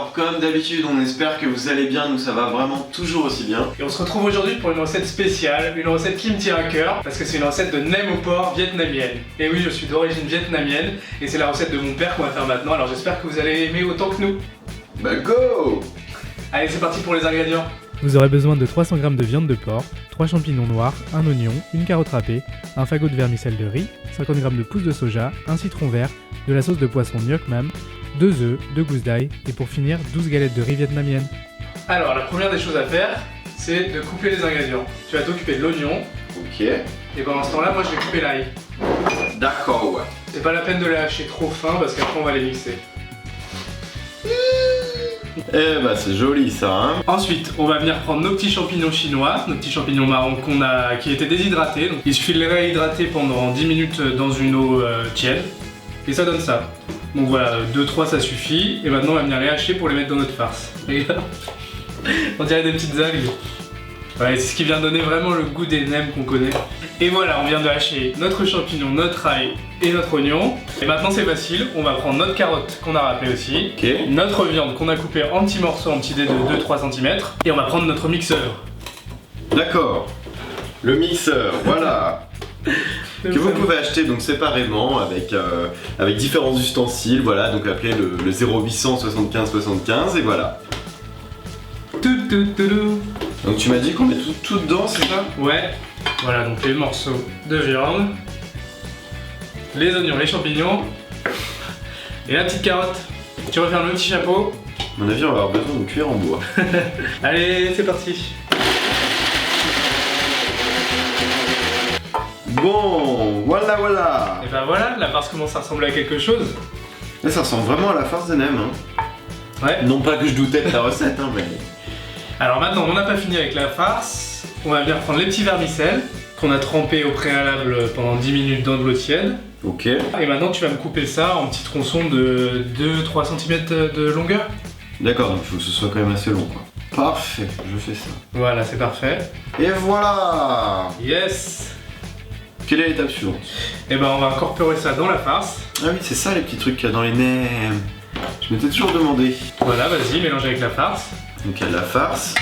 Alors comme d'habitude on espère que vous allez bien, nous ça va vraiment toujours aussi bien. Et on se retrouve aujourd'hui pour une recette spéciale, une recette qui me tient à cœur parce que c'est une recette de nem au porc vietnamienne. Et oui, je suis d'origine vietnamienne et c'est la recette de mon père qu'on va faire maintenant, alors j'espère que vous allez aimer autant que nous. Bah go! Allez, c'est parti pour les ingrédients. Vous aurez besoin de 300 g de viande de porc, 3 champignons noirs, un oignon, une carotte râpée, un fagot de vermicelle de riz, 50 g de pousses de soja, un citron vert, de la sauce de poisson Nuoc Mam, 2 œufs, 2 gousses d'ail et pour finir 12 galettes de riz vietnamiennes. Alors la première des choses à faire, c'est de couper les ingrédients. Tu vas t'occuper de l'oignon Ok. et pendant ce temps-là, moi je vais couper l'ail. D'accord, ouais. C'est pas la peine de les hacher trop fin parce qu'après on va les mixer. Eh bah c'est joli ça, hein. Ensuite, on va venir prendre nos petits champignons chinois, nos petits champignons marrons qui étaient déshydratés. Donc, il suffit de les réhydrater pendant 10 minutes dans une eau tiède et ça donne ça. Donc voilà, 2-3 ça suffit. Et maintenant on va venir les hacher pour les mettre dans notre farce. Regarde, on dirait des petites algues. Ouais, c'est ce qui vient donner vraiment le goût des nems qu'on connaît. Et voilà, on vient de hacher notre champignon, notre ail et notre oignon. Et maintenant c'est facile, on va prendre notre carotte qu'on a râpée aussi, Ok. notre viande qu'on a coupée en petits morceaux, en petits dés de 2-3 cm, et on va prendre notre mixeur. D'accord. Le mixeur, voilà. Que vous pouvez acheter donc séparément avec différents ustensiles, voilà, donc appelez le 0800 75 75 et voilà. Donc tu m'as dit qu'on met tout dedans, c'est ça? Ouais, voilà donc les morceaux de viande, les oignons, les champignons et la petite carotte. Tu refermes le petit chapeau. À mon avis on va avoir besoin d'une cuillère en bois. Allez, c'est parti. Bon, voilà. Et ben voilà, la farce commence à ressembler à quelque chose. Là, ça ressemble vraiment à la farce de nem, hein. Ouais. Non pas que je doutais de la recette, hein, mais... Alors maintenant, on n'a pas fini avec la farce. On va venir prendre les petits vermicelles qu'on a trempés au préalable pendant 10 minutes dans de l'eau tiède. Ok. Et maintenant, tu vas me couper ça en petits tronçons de 2-3 cm de longueur. D'accord, donc il faut que ce soit quand même assez long, quoi. Parfait, je fais ça. Voilà, c'est parfait. Et voilà. Yes. Quelle est l'étape suivante? Et ben on va incorporer ça dans la farce. Ah oui, c'est ça les petits trucs qu'il y a dans les nems. Je m'étais toujours demandé. Voilà, vas-y, mélange avec la farce. Donc il y a de la farce.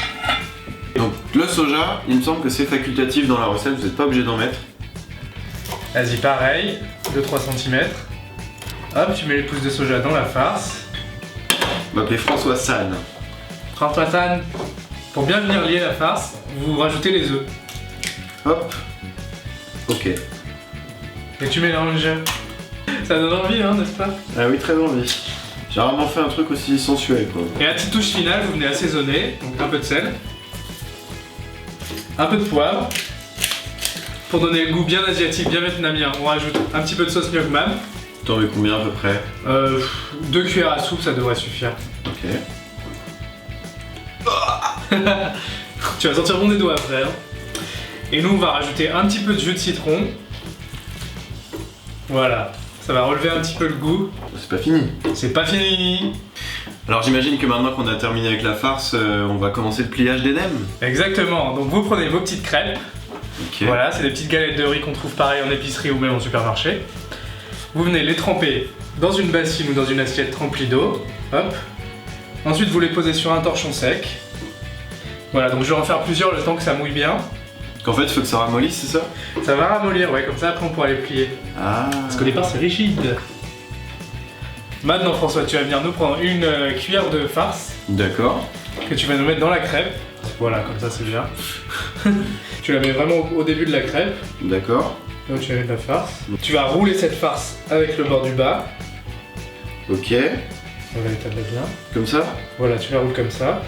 Donc le soja, il me semble que c'est facultatif dans la recette, vous n'êtes pas obligé d'en mettre. Vas-y, pareil, 2-3 cm. Hop, tu mets les pousses de soja dans la farce. On va appeler François San. François San. Pour bien venir lier la farce, vous rajoutez les œufs. Hop. Ok. Et tu mélanges. Ça donne envie, hein, n'est-ce pas? Ah oui, très envie. J'ai rarement fait un truc aussi sensuel, quoi. Et la petite touche finale, vous venez assaisonner, donc un peu de sel, un peu de poivre. Pour donner le goût bien asiatique, bien vietnamien, on rajoute un petit peu de sauce Nuoc Mam. T'en mets combien à peu près? 2 cuillères à soupe, ça devrait suffire. Ok. Tu vas sentir bon des doigts après. Hein. Et nous, on va rajouter un petit peu de jus de citron. Voilà, ça va relever un petit peu le goût. C'est pas fini. C'est pas fini. Alors j'imagine que maintenant qu'on a terminé avec la farce, on va commencer le pliage des nems. Exactement, donc vous prenez vos petites crêpes. Ok. Voilà, c'est des petites galettes de riz qu'on trouve pareil en épicerie ou même en supermarché. Vous venez les tremper dans une bassine ou dans une assiette remplie d'eau. Hop. Ensuite, vous les posez sur un torchon sec. Voilà, donc je vais en faire plusieurs le temps que ça mouille bien. Qu'en fait, il faut que ça ramollisse, c'est ça? Ça va ramollir, ouais, comme ça après on pourra les plier. Ah. Parce qu'au départ c'est rigide. Maintenant François, tu vas venir nous prendre une cuillère de farce D'accord. que tu vas nous mettre dans la crêpe. Voilà, comme ça c'est bien. Tu la mets vraiment au début de la crêpe. D'accord. Là où tu vas mettre la farce. Tu vas rouler cette farce avec le bord du bas. Ok. Voilà, établis bien. Comme ça? Voilà, tu la roules comme ça.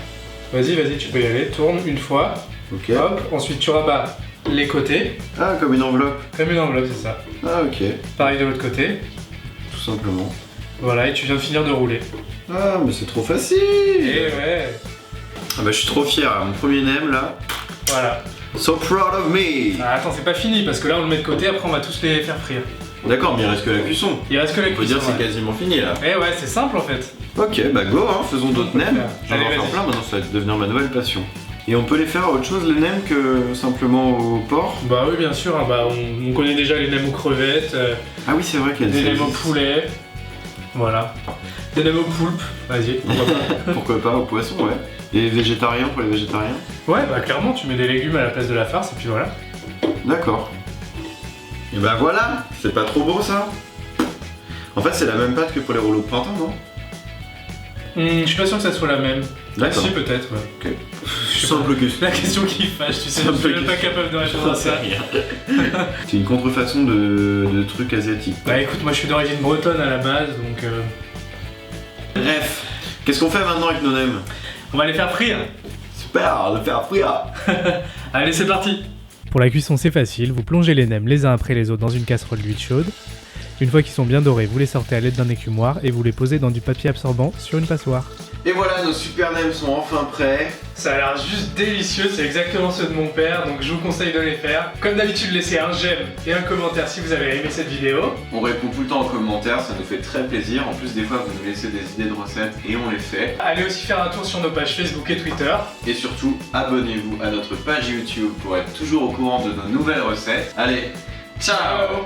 Vas-y, tu peux y aller. Tourne une fois. Ok. Hop. Ensuite tu rabats les côtés. Ah, comme une enveloppe. Comme une enveloppe, c'est ça. Ah, ok. Pareil de l'autre côté. Tout simplement. Voilà, et tu viens de finir de rouler. Ah, mais c'est trop facile! Et ouais. Ah bah je suis trop fier, mon premier nem là. Voilà. So proud of me! Ah, attends, c'est pas fini parce que là on le met de côté, après on va tous les faire frire. D'accord, mais il reste que la cuisson. Il reste que la On peut cuisson. dire que c'est quasiment fini là. Eh ouais, c'est simple en fait. Ok, bah go, hein, faisons d'autres On peut le nems. faire. J'en vais en Allez, faire vas-y. plein maintenant, ça va devenir ma nouvelle passion. Et on peut les faire à autre chose les nems que simplement au porc? Bah oui, bien sûr, hein, bah, on connaît déjà les nems aux crevettes, Ah oui, c'est vrai qu'il y a des des nems au poulet. Voilà. Des nems au poulpe, vas-y, pourquoi pas. Pourquoi pas au poisson, ouais. Et végétarien pour les végétariens? Ouais, bah clairement, tu mets des légumes à la place de la farce et puis voilà. D'accord. Et bah voilà, c'est pas trop beau ça? En fait, c'est la même pâte que pour les rouleaux de printemps, non? Je suis pas sûr que ça soit la même. D'accord. Si, peut-être, ouais. Ok. Je sais Simple question. La question qui fâche, tu sais, je suis même pas capable de répondre à ça. C'est une contrefaçon de trucs asiatiques. Bah écoute, moi je suis d'origine bretonne à la base, donc Bref, qu'est-ce qu'on fait maintenant avec nos nems? on va les faire frire. Super, le faire frire. Allez, c'est parti. Pour la cuisson, c'est facile, vous plongez les nems les uns après les autres dans une casserole d'huile chaude. Une fois qu'ils sont bien dorés, vous les sortez à l'aide d'un écumoire et vous les posez dans du papier absorbant sur une passoire. Et voilà, nos super nems sont enfin prêts. Ça a l'air juste délicieux, c'est exactement ceux de mon père, donc je vous conseille de les faire. Comme d'habitude, laissez un j'aime et un commentaire si vous avez aimé cette vidéo. On répond tout le temps en commentaire, ça nous fait très plaisir. En plus, des fois, vous nous laissez des idées de recettes et on les fait. Allez aussi faire un tour sur nos pages Facebook et Twitter. Et surtout, abonnez-vous à notre page YouTube pour être toujours au courant de nos nouvelles recettes. Allez, ciao.